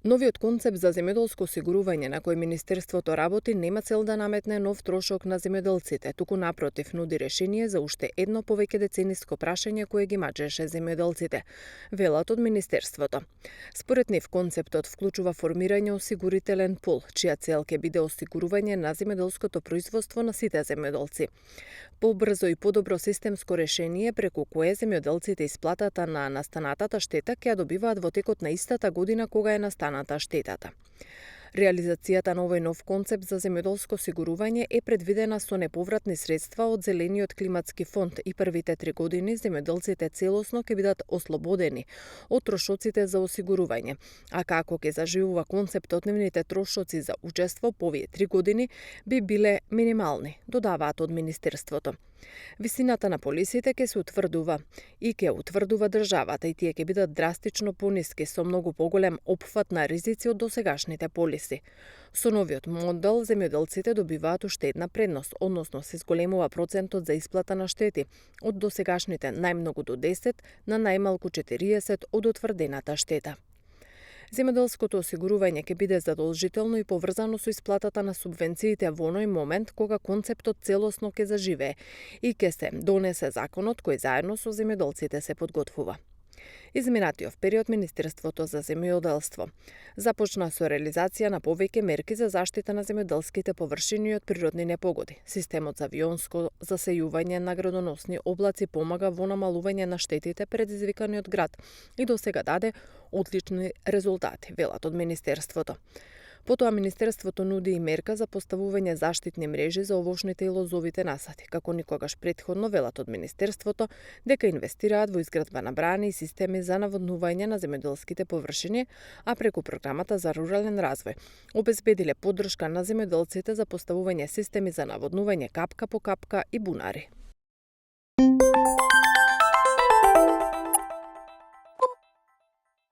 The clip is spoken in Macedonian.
Новиот концепт за земјоделско осигурување на кој Министерството работи нема цел да наметне нов трошок на земјоделците, туку напротив нуди решение за уште едно повеќе децениско прашање кое ги мачеше земјоделците, велат од Министерството. Според нив концептот вклучува формирање осигурителен пул, чија цел ќе биде осигурување на земјоделското производство на сите земјоделци. Побрзо и подобро системско решение преку кое земјоделците исплатата на настанатата штета ќе ја добиваат во текот на истата година кога е настаната штетата. Реализацијата на овој нов концепт за земјоделско осигурување е предвидена со неповратни средства од Зелениот климатски фонд и првите 3 години земјоделците целосно ќе бидат ослободени од трошоците за осигурување, а како ќе заживува концептот, нивните трошоци за учество по овие 3 години би биле минимални, додаваат од Министерството. Висината на полисите ќе се утврдува и ќе утврдува државата и тие ќе бидат драстично пониски со многу поголем опфат на ризици од досегашните полиси. Со новиот модел земјоделците добиваат уште една предност, односно се зголемува процентот за исплата на штети од досегашните најмногу до 10 на најмалку 40 од утврдената штета. Земјоделското осигурување ќе биде задолжително и поврзано со исплатата на субвенциите во оној момент кога концептот целосно ќе заживее и ќе се донесе законот кој заедно со земјоделците се подготвува. Изминатиот период Министерството за земјоделство започна со реализација на повеќе мерки за заштита на земјоделските површини од природни непогоди. Системот за авионско засејување на градоносни облаци помага во намалување на штетите предизвикани од град и досега даде одлични резултати, велат од Министерството. Потоа Министерството нуди и мерка за поставување заштитни мрежи за овошните и лозовите насади, како никогаш претходно, велат од Министерството, дека инвестираат во изградба на брани и системи за наводнување на земјоделските површини, а преку програмата за рурален развој обезбедиле поддршка на земјоделците за поставување системи за наводнување капка по капка и бунари.